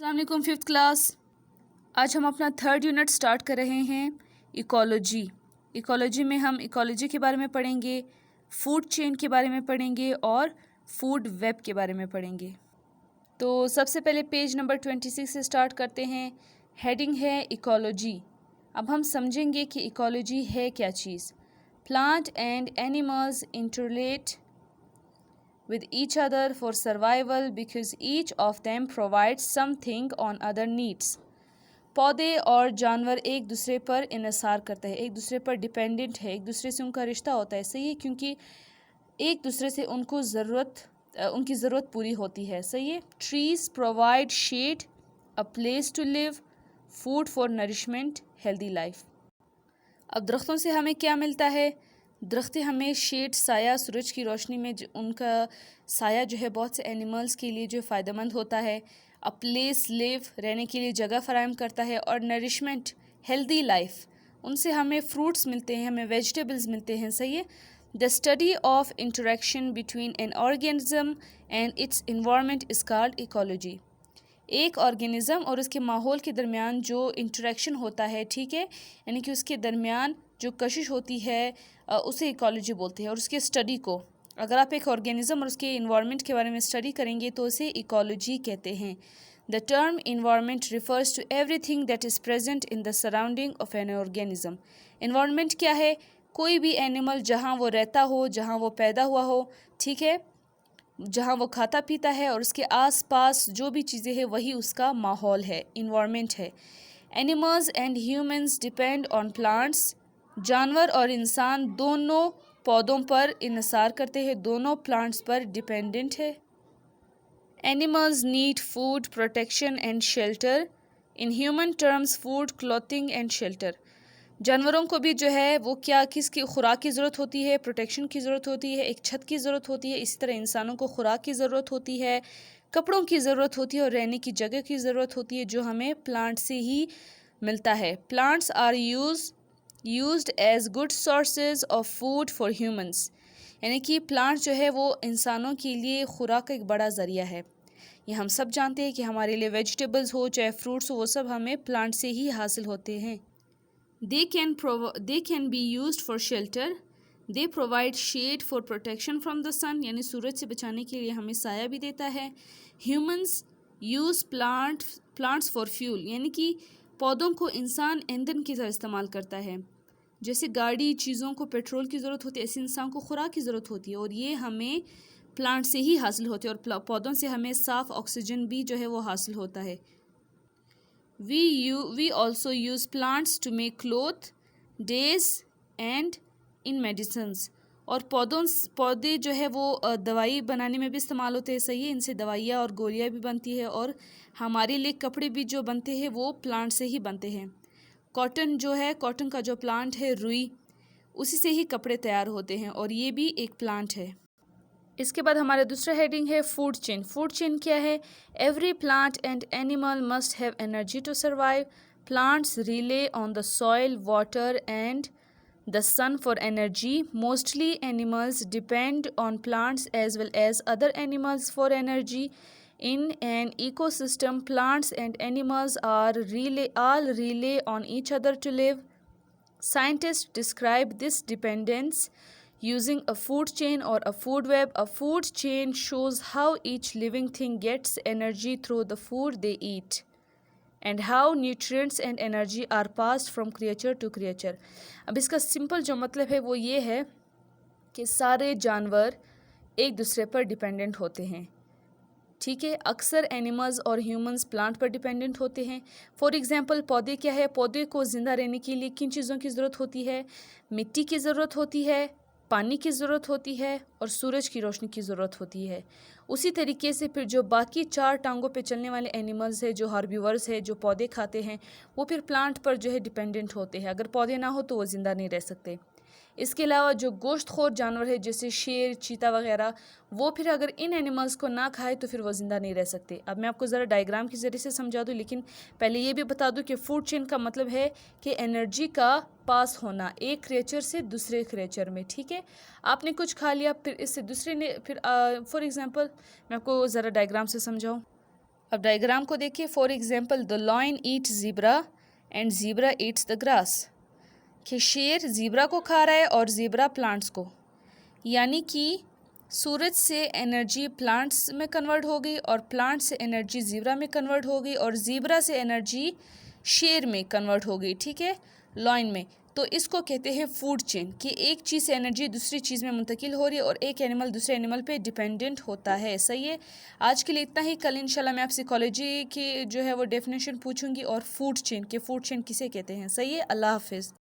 السلام علیکم fifth class. آج ہم اپنا تھرڈ یونٹ سٹارٹ کر رہے ہیں ایکولوجی. ایکولوجی میں ہم ایکولوجی کے بارے میں پڑھیں گے, فوڈ چین کے بارے میں پڑھیں گے اور فوڈ ویب کے بارے میں پڑھیں گے. تو سب سے پہلے پیج نمبر 26 سے سٹارٹ کرتے ہیں. ہیڈنگ ہے ایکولوجی. اب ہم سمجھیں گے کہ ایکولوجی ہے کیا چیز. Plant and animals interrelate with each other for survival because each of them provides something on other needs. پودے اور جانور ایک دوسرے پر انحصار کرتے ہیں, ایک دوسرے پر ڈیپینڈنٹ ہے, ایک دوسرے سے ان کا رشتہ ہوتا ہے. صحیح ہے, کیونکہ ایک دوسرے سے ان کی ضرورت پوری ہوتی ہے. صحیح ہے. Trees provide shade, a place to live, food for nourishment, healthy life. اب درختوں سے ہمیں کیا ملتا ہے؟ درخت ہمیں شیڈ, سایہ, سورج کی روشنی میں ان کا سایہ جو ہے بہت سے اینیملز کے لیے جو فائدہ مند ہوتا ہے. اَ پلیس لیو, رہنے کے لیے جگہ فراہم کرتا ہے. اور نرشمنٹ, ہیلدی لائف, ان سے ہمیں فروٹس ملتے ہیں, ہمیں ویجیٹیبلز ملتے ہیں. صحیح ہے. The study of interaction between an organism and its environment is called ecology. ایک آرگینزم اور اس کے ماحول کے درمیان جو انٹریکشن ہوتا ہے, ٹھیک ہے, یعنی کہ اس کے درمیان جو کشش ہوتی ہے اسے ایکولوجی بولتے ہیں. اور اس کے اسٹڈی کو, اگر آپ ایک آرگینزم اور اس کے انوائرمنٹ کے بارے میں اسٹڈی کریں گے تو اسے ایکولوجی کہتے ہیں. The term environment refers to everything that is present in the surrounding of an organism. Environment کیا ہے؟ کوئی بھی اینیمل جہاں وہ رہتا ہو, جہاں وہ پیدا ہوا ہو, ٹھیک ہے, جہاں وہ کھاتا پیتا ہے, اور اس کے آس پاس جو بھی چیزیں ہیں وہی اس کا ماحول ہے, انوائرمنٹ ہے. Animals and humans depend on plants. جانور اور انسان دونوں پودوں پر انحصار کرتے ہیں, دونوں پلانٹس پر ڈپینڈنٹ ہے. Animals need food, protection and shelter. In human terms food, clothing and shelter. جانوروں کو بھی جو ہے وہ کس کی خوراک کی ضرورت ہوتی ہے, پروٹیکشن کی ضرورت ہوتی ہے, ایک چھت کی ضرورت ہوتی ہے. اسی طرح انسانوں کو خوراک کی ضرورت ہوتی ہے, کپڑوں کی ضرورت ہوتی ہے اور رہنے کی جگہ کی ضرورت ہوتی ہے, جو ہمیں پلانٹ سے ہی ملتا ہے. Plants are used as good sources of food for humans. یعنی کہ پلانٹ جو ہے وہ انسانوں کے لیے خوراک کا ایک بڑا ذریعہ ہے. یہ ہم سب جانتے ہیں کہ ہمارے لیے ویجیٹیبلز ہو چاہے فروٹس ہو, وہ سب ہمیں پلانٹ سے ہی حاصل ہوتے ہیں. They can be used for shelter. They provide shade for protection from the sun. یعنی سورج سے بچانے کے لیے ہمیں سایہ بھی دیتا ہے. Humans use plants for fuel. یعنی کہ پودوں کو انسان ایندھن کی طرح استعمال کرتا ہے. جیسے گاڑی, چیزوں کو پیٹرول کی ضرورت ہوتی ہے, ایسے انسان کو خوراک کی ضرورت ہوتی ہے, اور یہ ہمیں پلانٹ سے ہی حاصل ہوتی ہے. اور پودوں سے ہمیں صاف آکسیجن بھی جو ہے وہ حاصل ہوتا ہے. We also use plants to make cloth, days and in medicines. اور پودے جو ہے وہ دوائی بنانے میں بھی استعمال ہوتے ہیں. صحیح ہے, ان سے دوائیاں اور گولیاں بھی بنتی ہے, اور ہمارے لیے کپڑے بھی جو بنتے ہیں وہ پلانٹ سے ہی بنتے ہیں. کاٹن جو ہے, کاٹن کا جو پلانٹ ہے, روئی, اسی سے ہی کپڑے تیار ہوتے ہیں, اور یہ بھی ایک پلانٹ ہے. اس کے بعد ہمارا دوسرا ہیڈنگ ہے فوڈ چین. فوڈ چین کیا ہے؟ Every plant and animal must have energy to survive. Plants rely on the soil, water and the sun for energy. Mostly animals depend on plants as well as other animals for energy. In an ecosystem, plants and animals all rely on each other to live. Scientists describe this dependence using a food chain or a food web. A food chain shows how each living thing gets energy through the food they eat, and how nutrients and energy are passed from creature to creature. اب اس کا simple جو مطلب ہے وہ یہ ہے کہ سارے جانور ایک دوسرے پر ڈیپینڈنٹ ہوتے ہیں, ٹھیک ہے. اکثر اینیملز اور ہیومنز پلانٹ پر ڈیپینڈنٹ ہوتے ہیں. فار ایگزامپل, پودے کیا ہے؟ پودے کو زندہ رہنے کے لیے کن چیزوں کی ضرورت ہوتی ہے؟ مٹی کی ضرورت ہوتی ہے, پانی کی ضرورت ہوتی ہے, اور سورج کی روشنی کی ضرورت ہوتی ہے. اسی طریقے سے پھر جو باقی 4 ٹانگوں پہ چلنے والے اینیملز ہیں, جو ہاربیورز ہیں, جو پودے کھاتے ہیں, وہ پھر پلانٹ پر جو ہے ڈیپینڈنٹ ہوتے ہیں. اگر پودے نہ ہو تو وہ زندہ نہیں رہ سکتے. اس کے علاوہ جو گوشت خور جانور ہے جیسے شیر, چیتا وغیرہ, وہ پھر اگر ان اینیملز کو نہ کھائے تو پھر وہ زندہ نہیں رہ سکتے. اب میں آپ کو ذرا ڈائیگرام کے ذریعے سے سمجھا دوں, لیکن پہلے یہ بھی بتا دوں کہ فوڈ چین کا مطلب ہے کہ انرجی کا پاس ہونا ایک کریچر سے دوسرے کریچر میں, ٹھیک ہے. آپ نے کچھ کھا لیا, پھر اس سے دوسرے نے, پھر فار ایگزامپل میں آپ کو ذرا ڈائیگرام سے سمجھاؤں. اب ڈائیگرام کو دیکھیے. For example the lion eat zebra and zebra eats the grass. کہ شیر زیبرا کو کھا رہا ہے اور زیبرا پلانٹس کو. یعنی کہ سورج سے انرجی پلانٹس میں کنورٹ ہو گئی اور پلانٹ سے انرجی زیبرا میں کنورٹ ہو گئی اور زیبرا سے انرجی شیر میں کنورٹ ہو گئی. ٹھیک ہے, لائن میں. تو اس کو کہتے ہیں فوڈ چین, کہ ایک چیز سے انرجی دوسری چیز میں منتقل ہو رہی ہے اور ایک اینیمل دوسرے اینیمل پہ ڈیپینڈنٹ ہوتا ہے. صحیح ہے. آج کے لیے اتنا ہی. کل انشاءاللہ میں آپ سے ایکولوجی کی جو ہے وہ ڈیفینیشن پوچھوں گی اور فوڈ چین, کہ فوڈ چین کسے کہتے ہیں. صحیح ہے. اللہ حافظ.